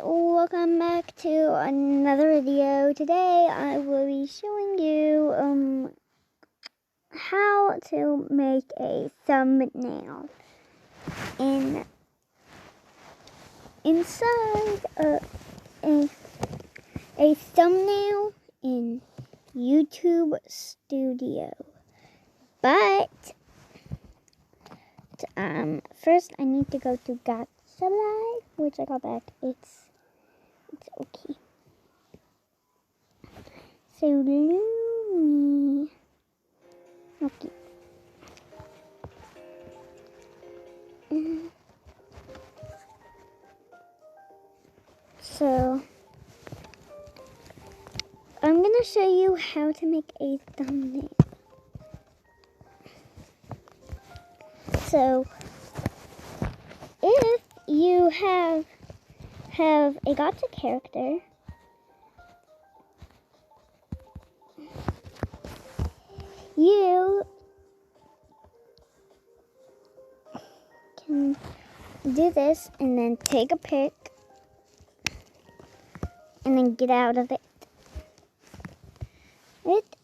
welcome back to another video. Today I will be showing you how to make a thumbnail inside a thumbnail in YouTube Studio. But first I need to go to Gacha Live, which I got back. It's okay. So Lumi. Okay. So I'm gonna show you how to make a thumbnail. So if you have a gacha character, you can do this and then take a pic and then get out of it.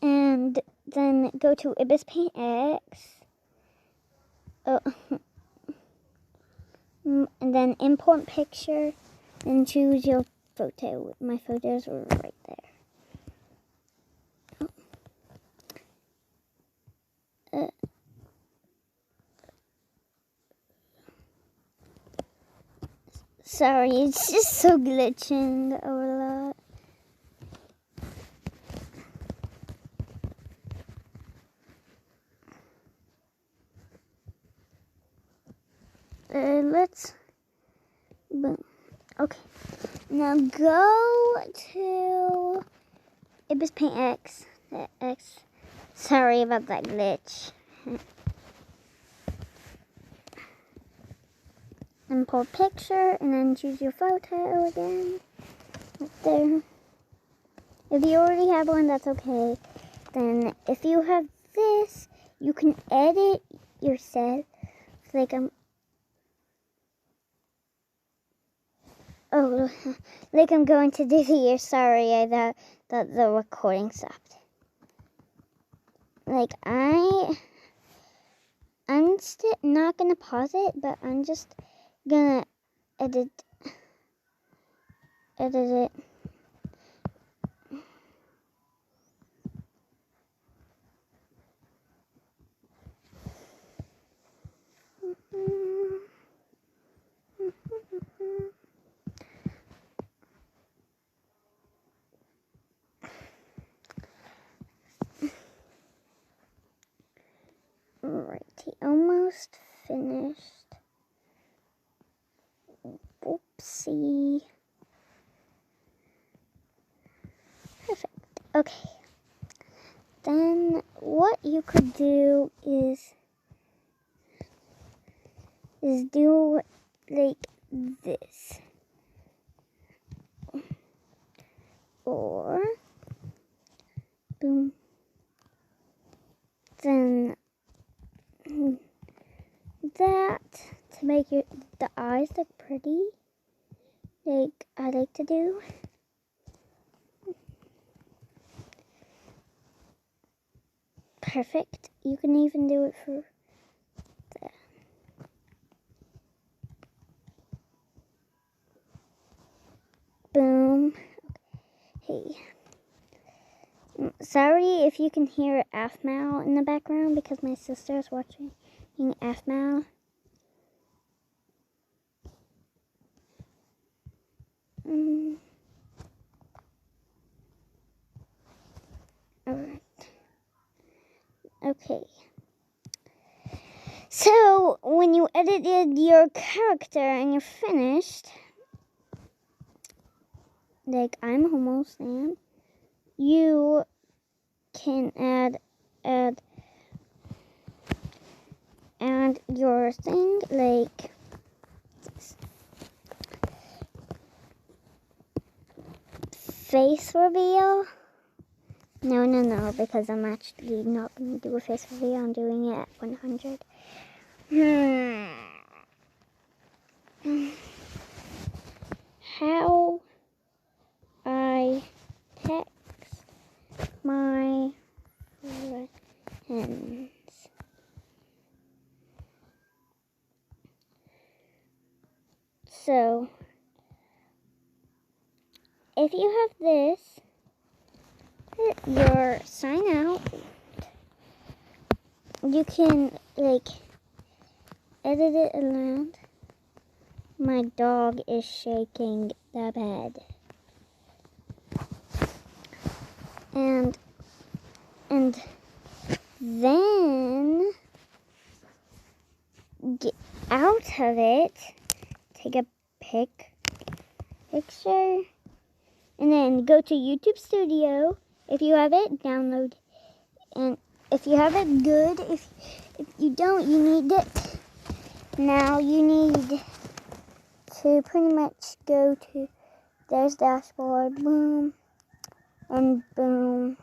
And then go to Ibis Paint X. And then import picture and choose your photo. My photos are right there. Sorry, it's just so glitching a lot. Boom. Okay. Now go to Ibis Paint X. Sorry about that glitch. Import picture and then choose your photo again. Right there. If you already have one, that's okay. Then if you have this, you can edit yourself. Like I'm going to do here. Sorry, I thought the recording stopped. Like I'm not gonna pause it, but I'm just gonna edit it. Alrighty, almost finished. Oopsie. Perfect. Okay. Then what you could do is do like this. Or boom. Then that to make the eyes look pretty, like I like to do. Perfect. You can even do it for that. Boom. Hey. Sorry if you can hear Aphmau in the background because my sister's watching Aphmau. Alright. Okay. So, when you edited your character and you're finished, like I'm almost there, you can add your thing like this. Face reveal. No, because I'm actually not going to do a face reveal. I'm doing it at 100. how I text my friends. So, if you have this, your sign out, you can like edit it around. My dog is shaking the bed. And then get out of it, take a picture, and then go to YouTube Studio. If you have it, download. And if you have it, good. If you don't, you need it. Now you need to pretty much go to, there's dashboard, boom, and boom.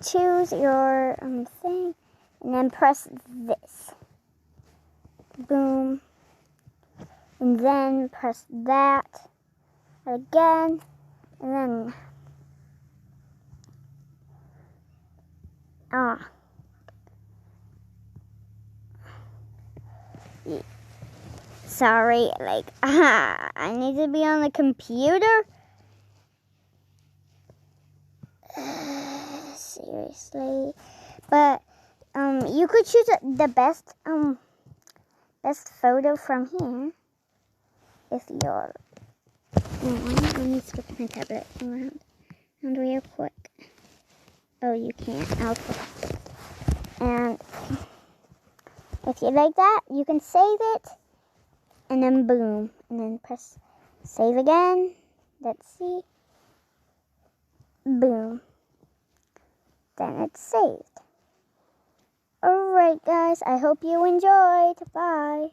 Choose your thing, and then press this. Boom. And then press that again, and then sorry, like I need to be on the computer. Seriously, but you could choose the best photo from here if you're. Let me switch my tablet around real quick. Oh, you can't. Okay. And if you like that, you can save it, and then boom, and then press save again. Let's see. Boom. Then it's saved. Alright guys, I hope you enjoyed. Bye.